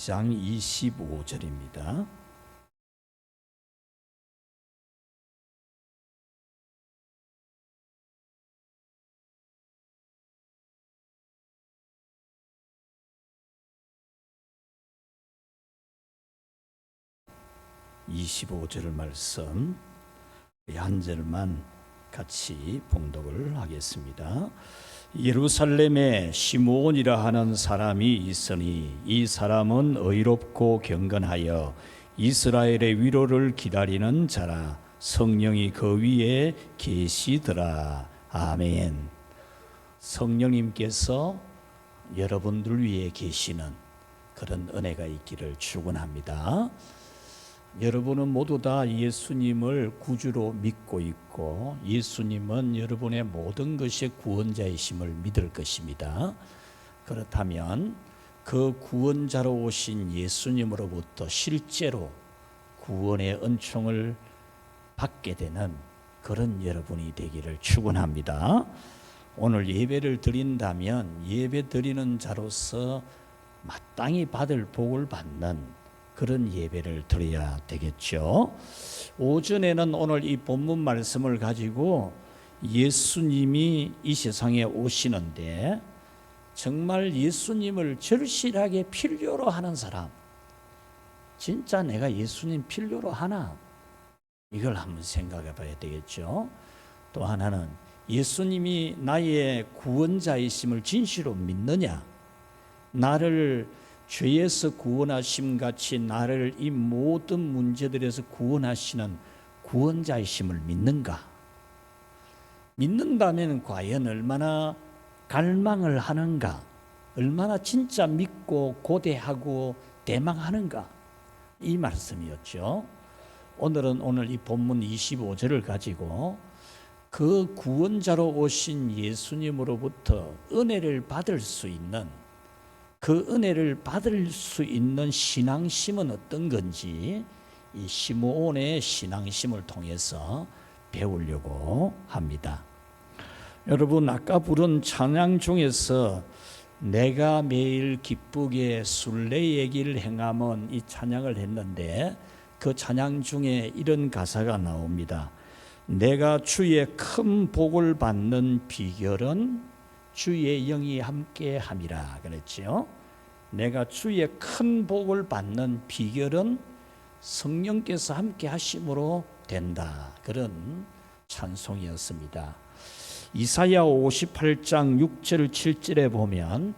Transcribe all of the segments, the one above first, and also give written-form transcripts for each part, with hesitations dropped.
8장 25절입니다. (25절) 말씀 한 절만 같이 봉독을 하겠습니다. 예루살렘에 시므온이라 하는 사람이 있으니 이 사람은 의롭고 경건하여 이스라엘의 위로를 기다리는 자라. 성령이 그 위에 계시더라. 아멘. 성령님께서 여러분들 위에 계시는 그런 은혜가 있기를 축원합니다. 여러분은 모두 다 예수님을 구주로 믿고 있고 예수님은 여러분의 모든 것의 구원자이심을 믿을 것입니다. 그렇다면 그 구원자로 오신 예수님으로부터 실제로 구원의 은총을 받게 되는 그런 여러분이 되기를 축원합니다. 오늘 예배를 드린다면 예배 드리는 자로서 마땅히 받을 복을 받는 그런 예배를 드려야 되겠죠. 오전에는 오늘 이 본문 말씀을 가지고 예수님이 이 세상에 오시는데 정말 예수님을 절실하게 필요로 하는 사람, 진짜 내가 예수님 필요로 하나? 이걸 한번 생각해 봐야 되겠죠. 또 하나는 예수님이 나의 구원자이심을 진실로 믿느냐? 나를 죄에서 구원하심 같이 나를 이 모든 문제들에서 구원하시는 구원자이심을 믿는가? 믿는다면 과연 얼마나 갈망을 하는가? 얼마나 진짜 믿고 고대하고 대망하는가? 이 말씀이었죠. 오늘 이 본문 25절을 가지고 그 구원자로 오신 예수님으로부터 은혜를 받을 수 있는 그 은혜를 받을 수 있는 신앙심은 어떤 건지 이 시므온의 신앙심을 통해서 배우려고 합니다. 여러분, 아까 부른 찬양 중에서 내가 매일 기쁘게 순례의길 행함은 이 찬양을 했는데 그 찬양 중에 이런 가사가 나옵니다. 내가 주의 큰 복을 받는 비결은 주의 영이 함께 함이라 그랬지요. 내가 주의 큰 복을 받는 비결은 성령께서 함께 하심으로 된다. 그런 찬송이었습니다. 이사야 58장 6절 7절에 보면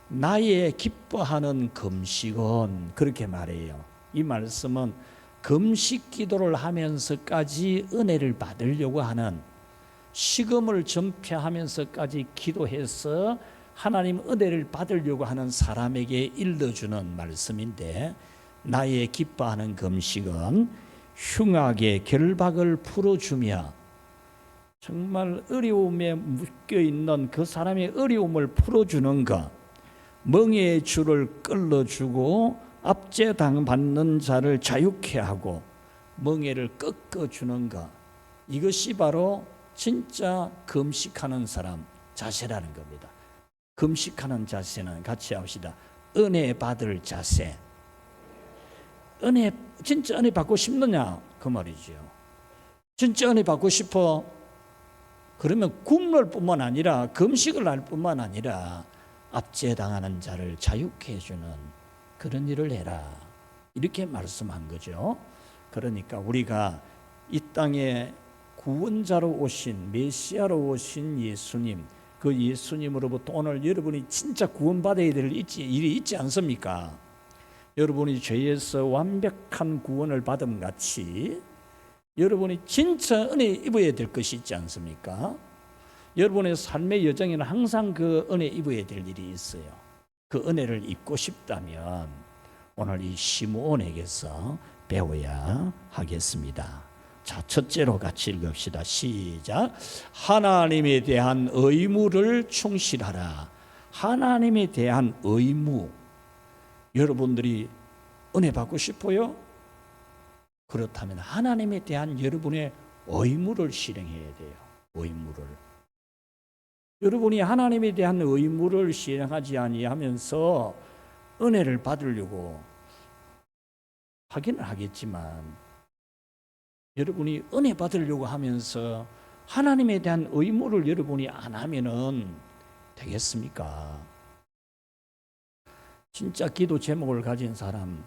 나의 기뻐하는 금식은 그렇게 말해요. 이 말씀은 금식 기도를 하면서까지 은혜를 받으려고 하는 식음을 전폐하면서까지 기도해서 하나님 은혜를 받으려고 하는 사람에게 일러주는 말씀인데 나의 기뻐하는 금식은 흉악의 결박을 풀어주며 정말 어려움에 묶여있는 그 사람의 어려움을 풀어주는 것, 멍에의 줄을 끌어주고 압제당받는 자를 자유케 하고 멍에를 꺾어주는 것, 이것이 바로 진짜 금식하는 사람 자세라는 겁니다. 금식하는 자세는 같이 합시다. 은혜 받을 자세. 진짜 은혜 받고 싶느냐? 그 말이죠. 진짜 은혜 받고 싶어? 그러면 굶을 뿐만 아니라 금식을 할 뿐만 아니라 압제당하는 자를 자유케 해주는 그런 일을 해라. 이렇게 말씀한 거죠. 그러니까 우리가 이 땅에 구원자로 오신 메시아로 오신 예수님, 그 예수님으로부터 오늘 여러분이 진짜 구원받아야 될 일이 있지 않습니까? 여러분이 죄에서 완벽한 구원을 받음 같이 여러분이 진짜 은혜 입어야 될 것이 있지 않습니까? 여러분의 삶의 여정에는 항상 그 은혜 입어야 될 일이 있어요. 그 은혜를 입고 싶다면 오늘 이 시므온에게서 배워야 하겠습니다. 자, 첫째로 같이 읽읍시다. 시작. 하나님에 대한 의무를 충실하라. 하나님에 대한 의무. 여러분들이 은혜 받고 싶어요? 그렇다면 하나님에 대한 여러분의 의무를 실행해야 돼요. 의무를. 여러분이 하나님에 대한 의무를 실행하지 아니하면서 은혜를 받으려고 하기는 하겠지만 여러분이 은혜 받으려고 하면서 하나님에 대한 의무를 여러분이 안 하면은 되겠습니까? 진짜 기도 제목을 가진 사람,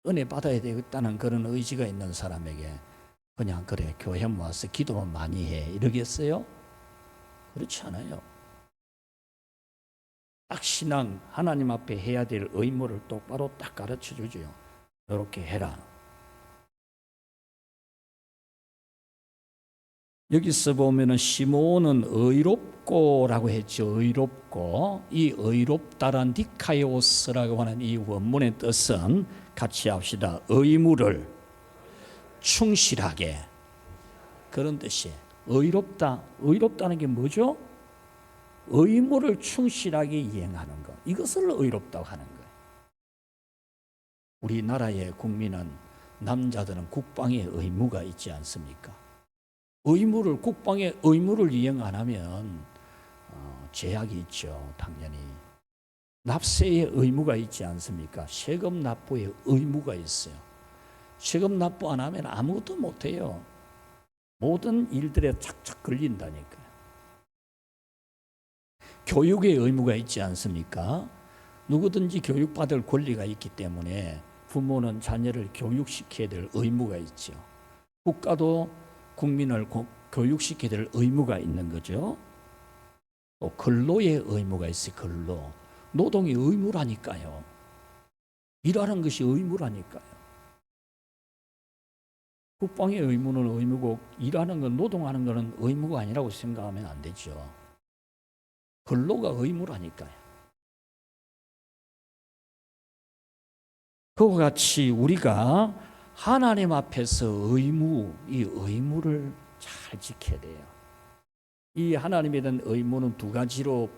은혜 받아야 되겠다는 그런 의지가 있는 사람에게 그냥 그래 교회 모아서 기도만 많이 해 이러겠어요? 그렇지 않아요. 딱 신앙 하나님 앞에 해야 될 의무를 똑바로 딱 가르쳐 주죠. 이렇게 해라. 여기서 보면은 시몬은 의롭고라고 했죠. 의롭고, 이 의롭다란 디카이오스라고 하는 이 원문의 뜻은 같이 합시다. 의무를 충실하게, 그런 뜻이에요. 의롭다. 의롭다는 게 뭐죠? 의무를 충실하게 이행하는 것. 이것을 의롭다고 하는 거예요. 우리나라의 국민은, 남자들은 국방에 의무가 있지 않습니까? 국방의 의무를 이행 안 하면 제약이 있죠. 당연히 납세의 의무가 있지 않습니까? 세금 납부의 의무가 있어요. 세금 납부 안 하면 아무것도 못해요. 모든 일들에 착착 걸린다니까요. 교육의 의무가 있지 않습니까? 누구든지 교육받을 권리가 있기 때문에 부모는 자녀를 교육시켜야 될 의무가 있죠. 국가도 국민을 교육시켜야 될 의무가 있는 거죠. 또 근로의 의무가 있어요. 근로. 노동이 의무라니까요. 일하는 것이 의무라니까요. 국방의 의무는 의무고 일하는 건, 노동하는 것은 의무가 아니라고 생각하면 안 되죠. 근로가 의무라니까요. 그와 같이 우리가 하나님 앞에서 이 의무를 잘 지켜야 돼요. 이 하나님에 대한 의무는 두 가지로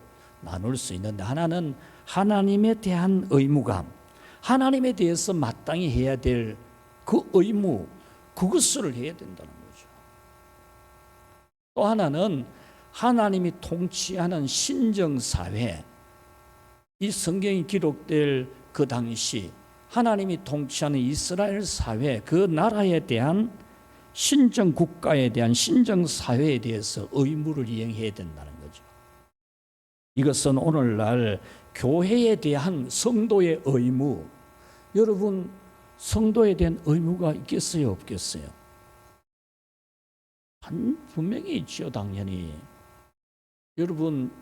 나눌 수 있는데, 하나는 하나님에 대한 의무감, 하나님에 대해서 마땅히 해야 될 그 의무, 그것을 해야 된다는 거죠. 또 하나는 하나님이 통치하는 신정사회, 이 성경이 기록될 그 당시 하나님이 통치하는 이스라엘 사회, 그 나라에 대한 신정 국가에 대한 신정 사회에 대해서 의무를 이행해야 된다는 거죠. 이것은 오늘날 교회에 대한 성도의 의무, 여러분 성도에 대한 의무가 있겠어요, 없겠어요? 분명히 있죠, 당연히. 여러분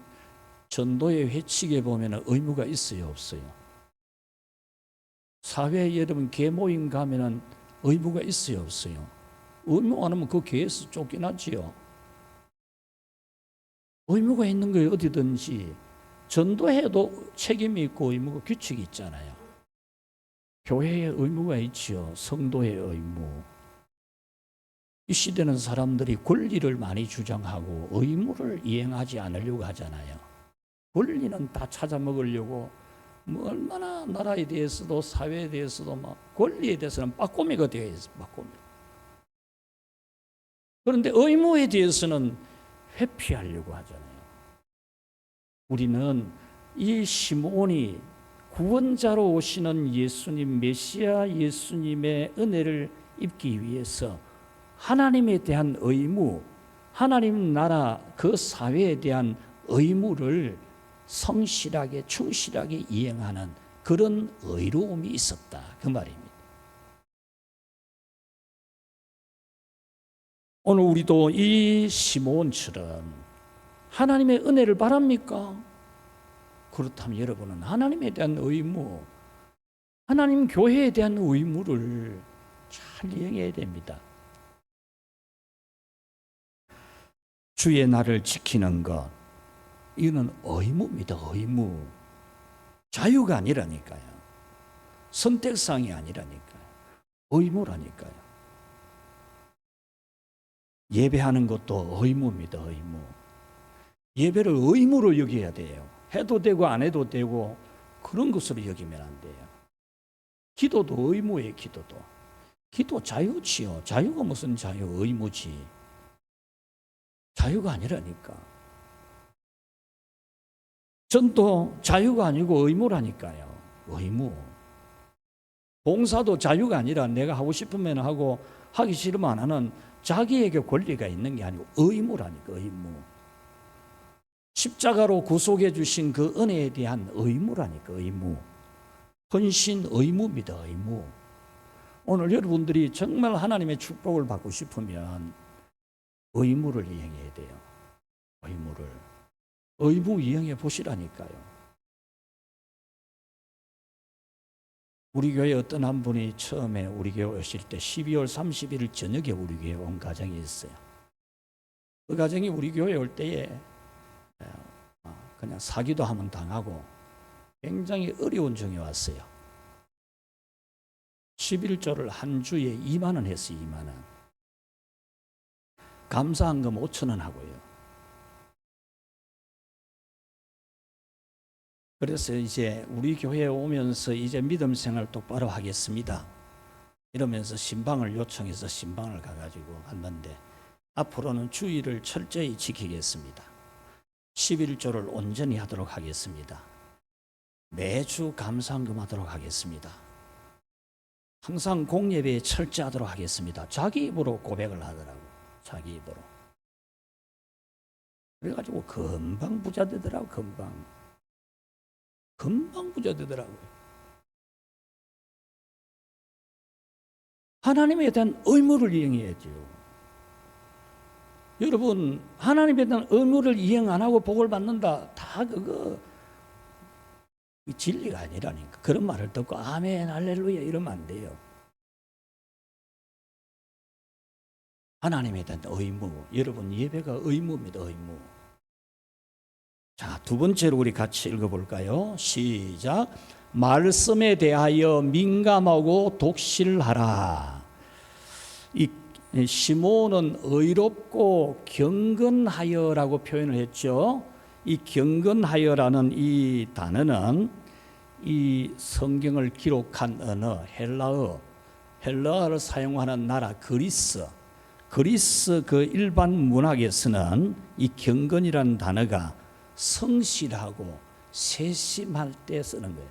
전도의 회칙에 보면 의무가 있어요, 없어요? 사회에 여러분 계모임 가면은 의무가 있어요, 없어요? 의무 안 하면 그 교회에서 쫓겨나지요. 의무가 있는 거예요. 어디든지 전도해도 책임이 있고 의무가, 규칙이 있잖아요. 교회의 의무가 있지요. 성도의 의무. 이 시대는 사람들이 권리를 많이 주장하고 의무를 이행하지 않으려고 하잖아요. 권리는 다 찾아 먹으려고 얼마나 나라에 대해서도 사회에 대해서도 막 권리에 대해서는 빠꼬미가 되어 있어요. 빠꼬미. 그런데 의무에 대해서는 회피하려고 하잖아요. 우리는 이 시몬이 구원자로 오시는 예수님, 메시아 예수님의 은혜를 입기 위해서 하나님에 대한 의무, 하나님 나라 그 사회에 대한 의무를 성실하게 충실하게 이행하는 그런 의로움이 있었다, 그 말입니다. 오늘 우리도 이 시몬처럼 하나님의 은혜를 바랍니까? 그렇다면 여러분은 하나님에 대한 의무, 하나님 교회에 대한 의무를 잘 이행해야 됩니다. 주의 날을 지키는 것, 이거는 의무입니다. 의무. 자유가 아니라니까요. 선택사항이 아니라니까요. 의무라니까요. 예배하는 것도 의무입니다. 의무. 예배를 의무로 여겨야 돼요. 해도 되고 안 해도 되고 그런 것으로 여기면 안 돼요. 기도도 의무예요. 기도도. 기도 자유지요. 자유가 무슨 자유? 의무지. 자유가 아니라니까. 전도 자유가 아니고 의무라니까요. 의무. 봉사도 자유가 아니라 내가 하고 싶으면 하고 하기 싫으면 안 하는 자기에게 권리가 있는 게 아니고 의무라니까, 의무. 십자가로 구속해 주신 그 은혜에 대한 의무라니까, 의무. 헌신 의무입니다, 의무. 오늘 여러분들이 정말 하나님의 축복을 받고 싶으면 의무를 이행해야 돼요. 의무를. 의무 이행해 보시라니까요. 우리 교회 어떤 한 분이 처음에 우리 교회 오실 때 12월 31일 저녁에 우리 교회 온 가정이 있어요. 그 가정이 우리 교회 올 때에 그냥 사기도 한번 당하고 굉장히 어려운 중에 왔어요. 11조를 한 주에 2만 원 했어요. 2만 원. 감사한금 5천 원 하고요. 그래서 이제 우리 교회에 오면서 이제 믿음 생활 똑바로 하겠습니다. 이러면서 신방을 요청해서 신방을 가가지고 갔는데 앞으로는 주의를 철저히 지키겠습니다. 11조를 온전히 하도록 하겠습니다. 매주 감사한금 하도록 하겠습니다. 항상 공예배에 철저하도록 하겠습니다. 자기 입으로 고백을 하더라고. 자기 입으로. 그래가지고 금방 부자 되더라고. 금방 부자 되더라고요. 하나님에 대한 의무를 이행해야죠. 여러분, 하나님에 대한 의무를 이행 안 하고 복을 받는다. 다 그거 진리가 아니라니까. 그런 말을 듣고 아멘, 할렐루야 이러면 안 돼요. 하나님에 대한 의무. 여러분, 예배가 의무입니다. 의무. 자, 두 번째로 우리 같이 읽어볼까요? 시작. 말씀에 대하여 민감하고 독실하라. 이 시몬은 의롭고 경건하여라고 표현을 했죠. 이 경건하여라는 이 단어는 이 성경을 기록한 언어 헬라어를 사용하는 나라 그리스 그 일반 문학에서는 이 경건이라는 단어가 성실하고 세심할 때 쓰는 거예요.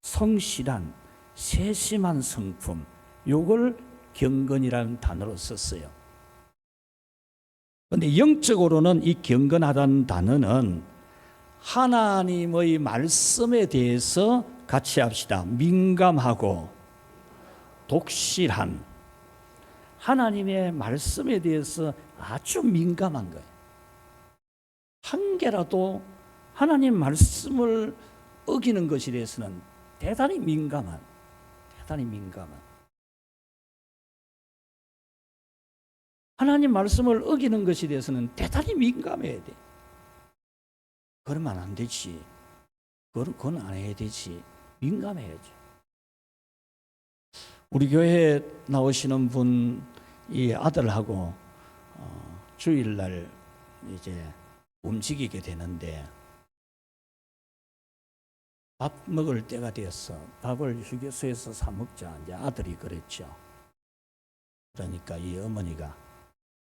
성실한, 세심한 성품, 요걸 경건이라는 단어로 썼어요. 그런데 영적으로는 이 경건하다는 단어는 하나님의 말씀에 대해서 같이 합시다. 민감하고 독실한, 하나님의 말씀에 대해서 아주 민감한 거예요. 한 개라도 하나님 말씀을 어기는 것에 대해서는 대단히 민감한. 하나님 말씀을 어기는 것에 대해서는 대단히 민감해야 돼. 그러면 안 되지. 그건 안 해야 되지. 민감해야지. 우리 교회에 나오시는 분, 이 아들하고 주일날 이제 움직이게 되는데 밥 먹을 때가 되었어. 밥을 휴게소에서 사 먹자. 이제 아들이 그랬죠. 그러니까 이 어머니가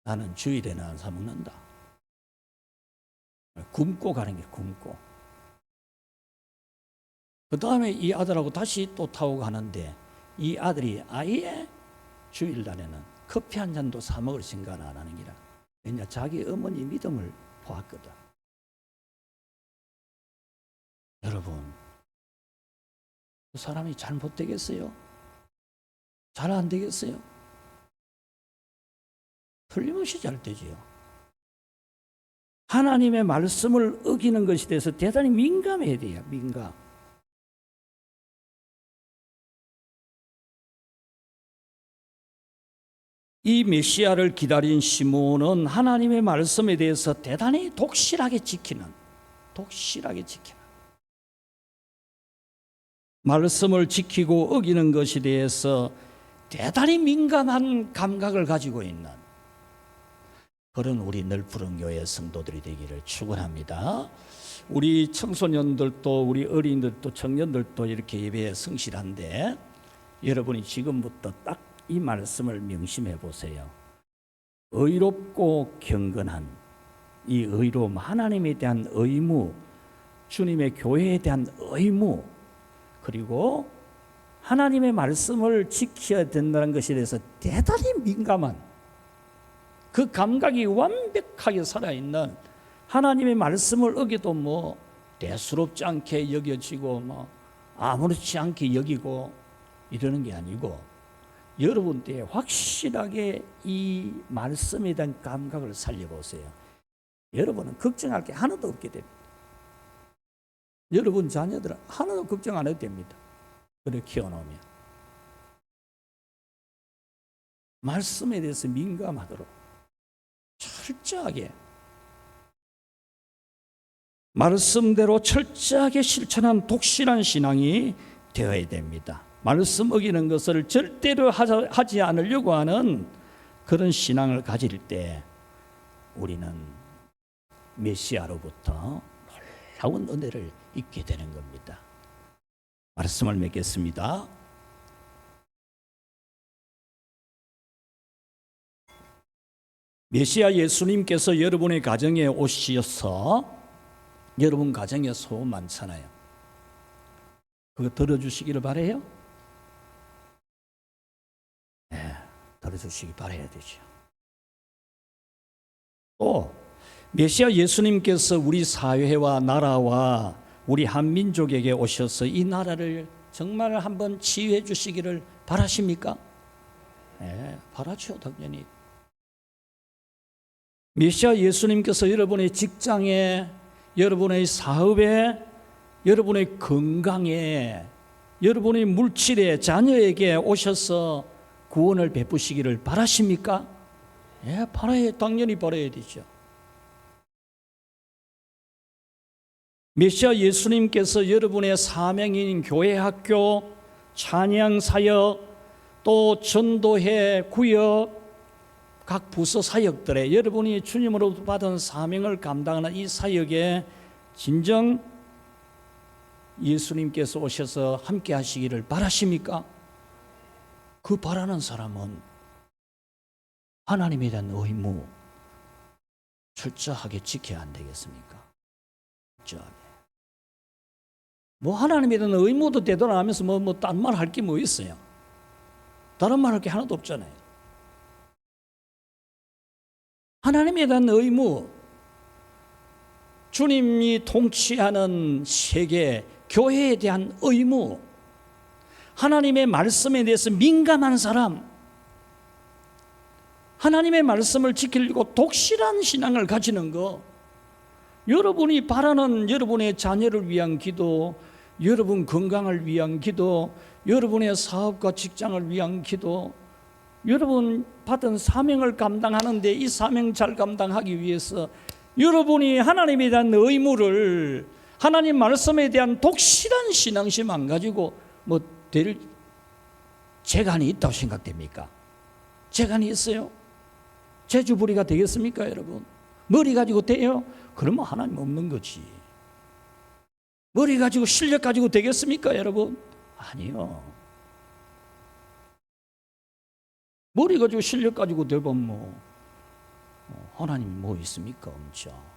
나는 주일에는 안 사 먹는다. 굶고 가는 게 굶고. 그 다음에 이 아들하고 다시 또 타고 가는데 이 아들이 아예 주일날에는 커피 한 잔도 사 먹을 생각 안 하는 기라. 왜냐 자기 어머니 믿음을 보았거든. 여러분, 그 사람이 잘못되겠어요? 잘 안 되겠어요? 틀림없이 잘 되지요. 하나님의 말씀을 어기는 것에 대해서 대단히 민감해야 돼요. 민감. 이 메시아를 기다린 시몬은 하나님의 말씀에 대해서 대단히 독실하게 지키는 말씀을 지키고 어기는 것에 대해서 대단히 민감한 감각을 가지고 있는 그런 우리 널푸른 교회 성도들이 되기를 축원합니다. 우리 청소년들도 우리 어린이들도 청년들도 이렇게 예배에 성실한데 여러분이 지금부터 딱 이 말씀을 명심해 보세요. 의롭고 경건한 이 의로움, 하나님에 대한 의무, 주님의 교회에 대한 의무, 그리고 하나님의 말씀을 지켜야 된다는 것에 대해서 대단히 민감한, 그 감각이 완벽하게 살아있는, 하나님의 말씀을 어기도 뭐 대수롭지 않게 여겨지고 뭐 아무렇지 않게 여기고 이러는 게 아니고, 여러분들이 확실하게 이 말씀에 대한 감각을 살려보세요. 여러분은 걱정할 게 하나도 없게 됩니다. 여러분 자녀들은 하나도 걱정 안 해도 됩니다. 그래 키워놓으면. 말씀에 대해서 민감하도록 철저하게, 말씀대로 철저하게 실천한 독실한 신앙이 되어야 됩니다. 말씀 어기는 것을 절대로 하지 않으려고 하는 그런 신앙을 가질 때 우리는 메시아로부터 놀라운 은혜를 입게 되는 겁니다. 말씀을 맺겠습니다. 메시아 예수님께서 여러분의 가정에 오셔서 여러분 가정에 소원 많잖아요. 그거 들어주시기를 바라요? 네, 들어주시기 바라야 되죠. 또 메시아 예수님께서 우리 사회와 나라와 우리 한민족에게 오셔서 이 나라를 정말 한번 치유해 주시기를 바라십니까? 네, 바라죠, 당연히. 메시아 예수님께서 여러분의 직장에, 여러분의 사업에, 여러분의 건강에, 여러분의 물질에, 자녀에게 오셔서 구원을 베푸시기를 바라십니까? 예, 당연히 바라야 되죠. 메시아 예수님께서 여러분의 사명인 교회 학교, 찬양 사역, 또 전도회 구역, 각 부서 사역들에 여러분이 주님으로부터 받은 사명을 감당하는 이 사역에 진정 예수님께서 오셔서 함께 하시기를 바라십니까? 그 바라는 사람은 하나님에 대한 의무 철저하게 지켜야 안 되겠습니까? 철저하게. 뭐 하나님에 대한 의무도 되돌아가면서 딴 말 할 게 뭐 있어요? 다른 말 할 게 하나도 없잖아요. 하나님에 대한 의무, 주님이 통치하는 세계, 교회에 대한 의무, 하나님의 말씀에 대해서 민감한 사람, 하나님의 말씀을 지키려고 독실한 신앙을 가지는 것, 여러분이 바라는 여러분의 자녀를 위한 기도, 여러분 건강을 위한 기도, 여러분의 사업과 직장을 위한 기도, 여러분 받은 사명을 감당하는데 이 사명 잘 감당하기 위해서 여러분이 하나님에 대한 의무를, 하나님 말씀에 대한 독실한 신앙심 안 가지고 뭐 될 재간이 있다고 생각됩니까? 재간이 있어요? 재주부리가 되겠습니까, 여러분? 머리 가지고 돼요? 그러면 하나님 없는 거지. 머리 가지고 실력 가지고 되겠습니까, 여러분? 아니요. 머리 가지고 실력 가지고 되면 하나님이 뭐 있습니까? 없죠.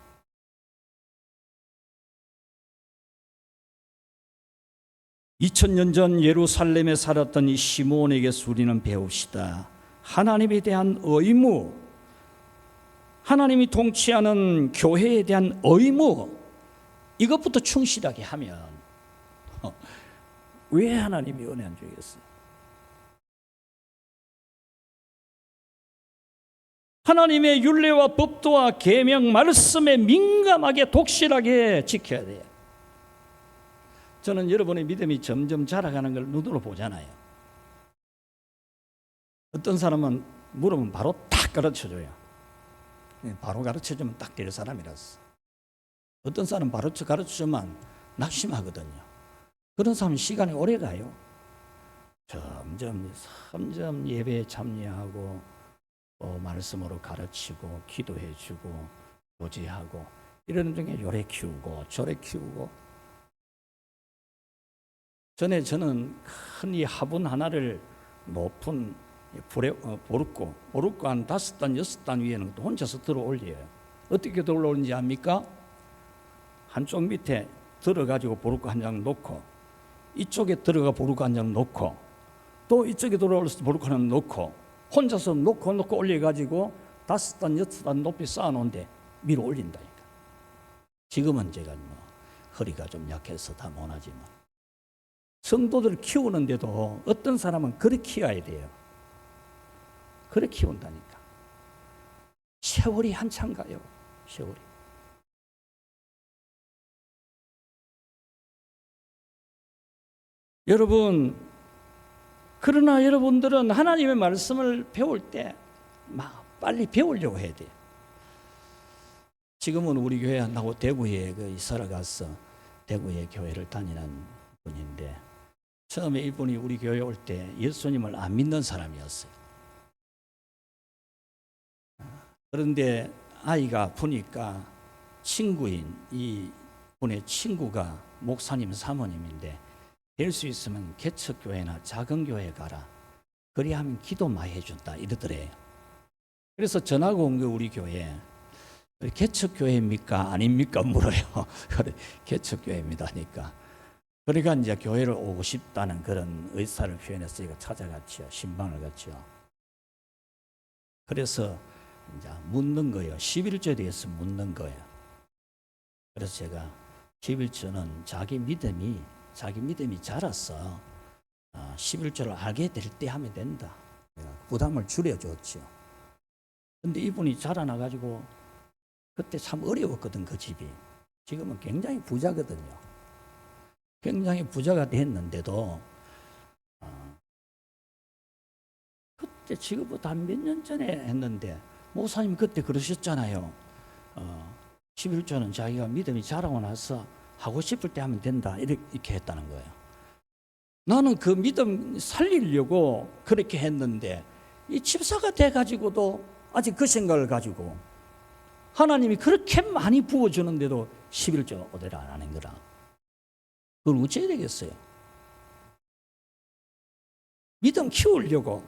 (2000년) 전 예루살렘에 살았던 이 시므온에게서 우리는 배웁시다. 하나님에 대한 의무, 하나님이 통치하는 교회에 대한 의무, 이것부터 충실하게 하면 왜 하나님이 은혜 안 주겠어요? 하나님의 율례와 법도와 계명 말씀에 민감하게 독실하게 지켜야 돼요. 저는 여러분의 믿음이 점점 자라가는 걸 눈으로 보잖아요. 어떤 사람은 물으면 바로 딱 가르쳐줘요. 바로 가르쳐주면 딱 될 사람이라서. 어떤 사람은 바로 가르쳐주면 낙심하거든요. 그런 사람은 시간이 오래 가요. 점점 예배에 참여하고 말씀으로 가르치고 기도해주고 교제하고 이러는 중에 요래 키우고 저래 키우고. 전에 저는 큰 이 화분 하나를 높은 보르고 한 5단 6단 위에는 또 혼자서 들어 올려요. 어떻게 들어 올리는지 압니까? 한쪽 밑에 들어가지고 보르고 한 장 놓고 이쪽에 들어가 보루카 한 장 놓고 또 이쪽에 들어올려서 보루카 하나 놓고 혼자서 놓고 올려가지고 5단 6단 높이 쌓아놓은데 위로 올린다니까. 지금은 제가 뭐 허리가 좀 약해서 다 못하지만 성도들 키우는데도 어떤 사람은 그렇게 키워야 돼요. 그렇게 키운다니까. 세월이 한참 가요. 세월이. 여러분, 그러나 여러분들은 하나님의 말씀을 배울 때 막 빨리 배우려고 해야 돼요. 지금은 우리 교회 나고 대구에 이사를 가서 대구에 교회를 다니는 분인데 처음에 이분이 우리 교회 올 때 예수님을 안 믿는 사람이었어요. 그런데 아이가 아프니까 친구인 이 분의 친구가 목사님 사모님인데 될 수 있으면 개척교회나 작은 교회에 가라. 그리하면 기도 많이 해준다 이러더래요. 그래서 전화가 온 거 우리 교회에. 개척교회입니까? 아닙니까? 물어요. 그래, 개척교회입니다 하니까. 그러니까 이제 교회를 오고 싶다는 그런 의사를 표현해서 제가 찾아갔죠. 신방을 갔죠. 그래서 이제 묻는 거예요. 11조에 대해서 묻는 거예요. 그래서 제가 11조는 자기 믿음이 자라서 11조를 알게 될 때 하면 된다. 부담을 줄여줬죠. 근데 이분이 자라나가지고 그때 참 어려웠거든, 그 집이. 지금은 굉장히 부자거든요. 굉장히 부자가 됐는데도 그때 지금부터 한 몇 년 전에 했는데 목사님 그때 그러셨잖아요. 11조는 자기가 믿음이 자라고 나서 하고 싶을 때 하면 된다 이렇게 했다는 거예요. 나는 그 믿음 살리려고 그렇게 했는데 이 집사가 돼가지고도 아직 그 생각을 가지고 하나님이 그렇게 많이 부어주는데도 11조 어디를 안 하는 거라. 그걸 어찌해야 되겠어요? 믿음 키우려고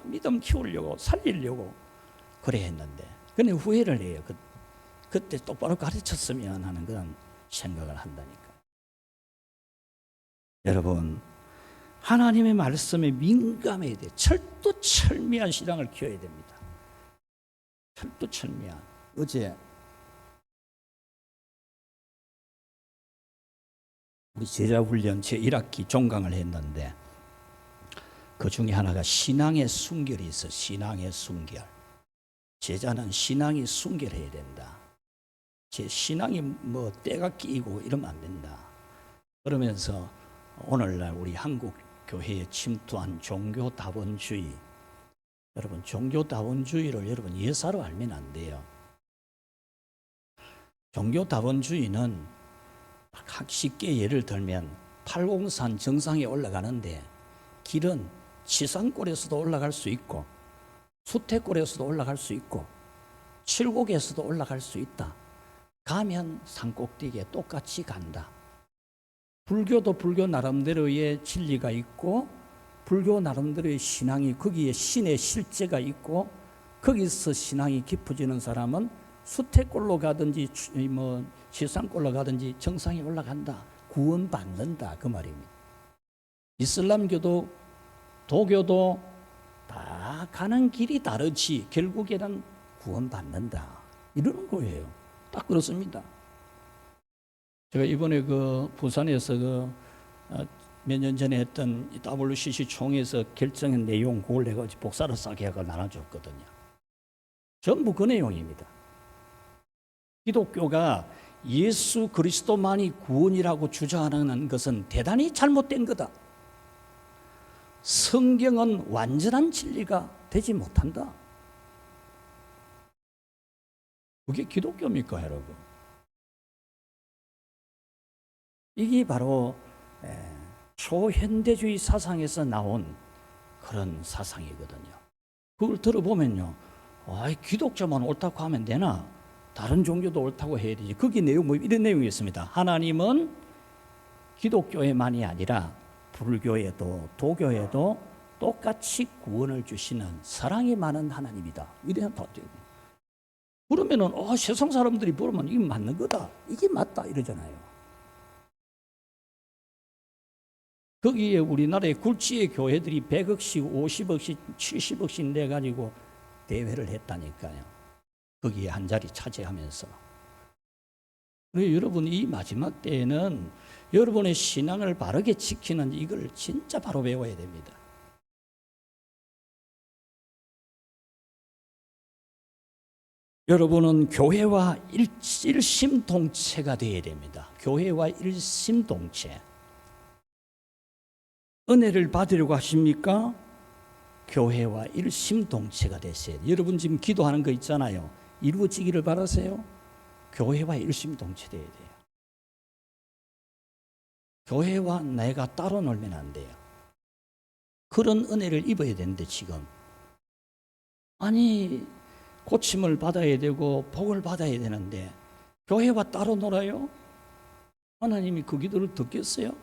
믿음 키우려고 살리려고 그래 했는데 근데 후회를 해요. 그때 똑바로 가르쳤으면 하는 그런 생각을 한다니까. 여러분, 하나님의 말씀에 민감해야 돼. 철두철미한 신앙을 키워야 됩니다. 철두철미한. 어제 우리 제자훈련 제1학기 종강을 했는데 그 중에 하나가 신앙의 순결이 있어. 신앙의 순결. 제자는 신앙이 순결해야 된다. 제 신앙이 뭐 때가 끼고 이러면 안 된다. 그러면서 오늘날 우리 한국 교회에 침투한 종교다원주의. 여러분, 종교다원주의를 여러분 예사로 알면 안 돼요. 종교다원주의는 쉽게 예를 들면 팔공산 정상에 올라가는데 길은 치산골에서도 올라갈 수 있고 수태골에서도 올라갈 수 있고 칠곡에서도 올라갈 수 있다. 가면 산꼭대기에 똑같이 간다. 불교도 불교 나름대로의 진리가 있고 불교 나름대로의 신앙이 거기에 신의 실제가 있고 거기서 신앙이 깊어지는 사람은 수태골로 가든지 뭐 지상골로 가든지 정상에 올라간다. 구원받는다 그 말입니다. 이슬람교도 도교도 다 가는 길이 다르지 결국에는 구원받는다 이러는 거예요. 딱 그렇습니다. 제가 이번에 부산에서 몇 년 전에 했던 WCC 총회에서 결정한 내용 그걸 내가 복사를 싸게 하고 나눠줬거든요. 전부 그 내용입니다. 기독교가 예수 그리스도만이 구원이라고 주장하는 것은 대단히 잘못된 거다. 성경은 완전한 진리가 되지 못한다. 그게 기독교입니까, 여러분? 이게 바로 초현대주의 사상에서 나온 그런 사상이거든요. 그걸 들어보면요, 기독교만 옳다고 하면 되나? 다른 종교도 옳다고 해야 되지. 거기 내용 뭐 이런 내용이 있습니다. 하나님은 기독교에만이 아니라 불교에도 도교에도 똑같이 구원을 주시는 사랑이 많은 하나님이다. 이래야 다 돼요. 그러면은 세상 사람들이 보면 이게 맞는 거다. 이게 맞다 이러잖아요. 거기에 우리나라의 굴지의 교회들이 100억씩 50억씩 70억씩 내가지고 대회를 했다니까요. 거기에 한 자리 차지하면서. 여러분, 이 마지막 때에는 여러분의 신앙을 바르게 지키는 이걸 진짜 바로 배워야 됩니다. 여러분은 교회와 일심동체가 되어야 됩니다. 교회와 일심동체. 은혜를 받으려고 하십니까? 교회와 일심동체가 되세요. 여러분 지금 기도하는 거 있잖아요. 이루어지기를 바라세요? 교회와 일심동체 되어야 돼요. 교회와 내가 따로 놀면 안 돼요. 그런 은혜를 입어야 되는데 지금 아니 고침을 받아야 되고 복을 받아야 되는데 교회와 따로 놀아요? 하나님이 그 기도를 듣겠어요?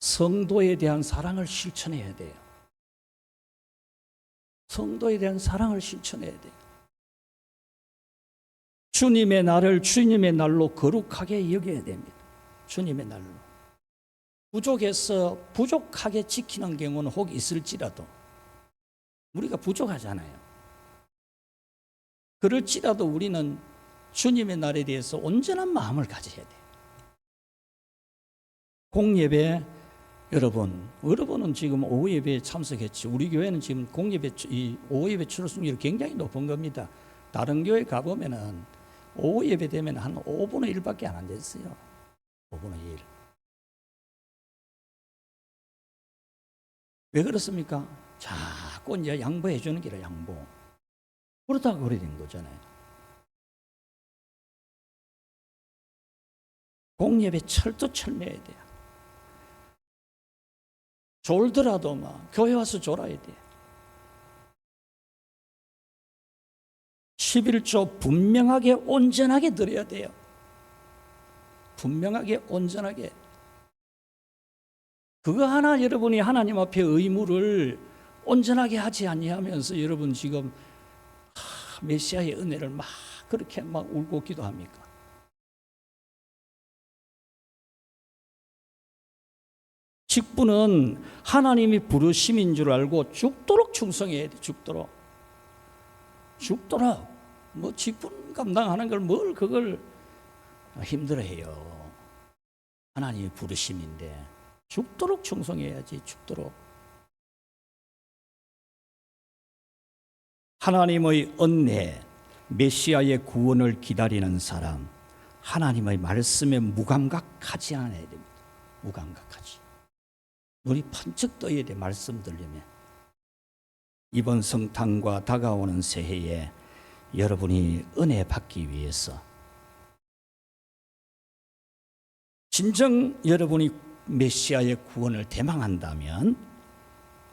성도에 대한 사랑을 실천해야 돼요. 성도에 대한 사랑을 실천해야 돼요. 주님의 날을 주님의 날로 거룩하게 여겨야 됩니다. 주님의 날로. 부족해서 부족하게 지키는 경우는 혹 있을지라도 우리가 부족하잖아요. 그럴지라도 우리는 주님의 날에 대해서 온전한 마음을 가져야 돼요. 공예배 여러분은 지금 오후 예배에 참석했죠. 우리 교회는 지금 공예배 이 오후 예배 출석률이 굉장히 높은 겁니다. 다른 교회 가보면은 오후 예배 되면 한 5분의 1밖에 안 됐어요. 5분의 1. 왜 그렇습니까? 자꾸 이제 양보해 주는 게라 양보. 그러다가 그래 된 거잖아요. 공예배 철두철미해야 돼요. 졸더라도 막 교회 와서 졸아야 돼. 11조 분명하게 온전하게 드려야 돼요. 분명하게 온전하게. 그거 하나 여러분이 하나님 앞에 의무를 온전하게 하지 아니하면서 여러분 지금 메시아의 은혜를 막 그렇게 막 울고 기도합니까? 직분은 하나님이 부르심인 줄 알고 죽도록 충성해야 돼. 죽도록 뭐 직분 감당하는 걸 뭘 그걸 힘들어해요. 하나님이 부르심인데 죽도록 충성해야지. 죽도록. 하나님의 은혜, 메시아의 구원을 기다리는 사람, 하나님의 말씀에 무감각하지 않아야 됩니다. 무감각하지. 눈이 번쩍 떠야 돼. 말씀 들리면. 이번 성탄과 다가오는 새해에 여러분이 은혜 받기 위해서 진정 여러분이 메시아의 구원을 대망한다면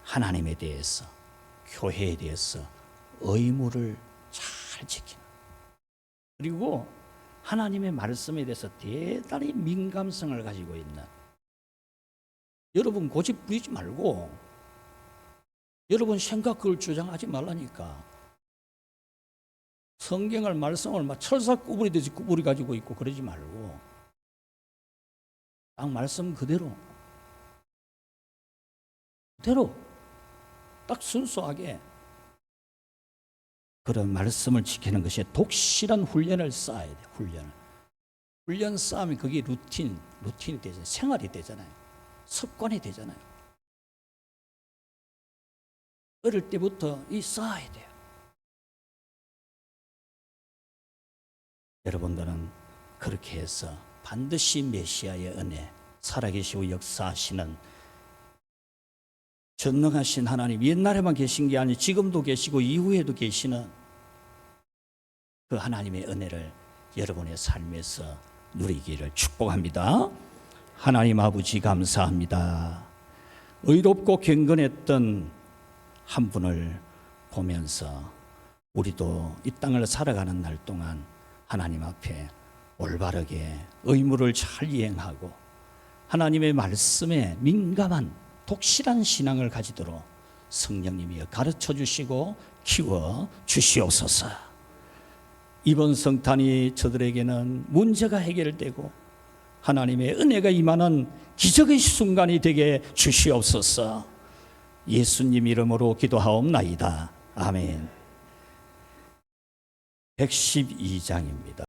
하나님에 대해서, 교회에 대해서 의무를 잘 지키는, 그리고 하나님의 말씀에 대해서 대단히 민감성을 가지고 있는, 여러분 고집 부리지 말고 여러분 생각 그걸 주장하지 말라니까. 성경을 말씀을 막 철사 구부리듯이 구부리 가지고 있고 그러지 말고 딱 말씀 그대로 딱 순수하게 그런 말씀을 지키는 것이 독실한 훈련을 쌓아야 돼. 훈련 쌓으면 그게 루틴이 되잖아요. 생활이 되잖아요. 습관이 되잖아요. 어릴 때부터 쌓아야 돼요. 여러분들은 그렇게 해서 반드시 메시아의 은혜, 살아계시고 역사하시는 전능하신 하나님, 옛날에만 계신 게 아니고 지금도 계시고 이후에도 계시는 그 하나님의 은혜를 여러분의 삶에서 누리기를 축복합니다. 하나님 아버지 감사합니다. 의롭고 경건했던 한 분을 보면서 우리도 이 땅을 살아가는 날 동안 하나님 앞에 올바르게 의무를 잘 이행하고 하나님의 말씀에 민감한 독실한 신앙을 가지도록 성령님이 가르쳐 주시고 키워 주시옵소서. 이번 성탄이 저들에게는 문제가 해결되고 하나님의 은혜가 임하는 기적의 순간이 되게 주시옵소서. 예수님 이름으로 기도하옵나이다. 아멘. 112장입니다.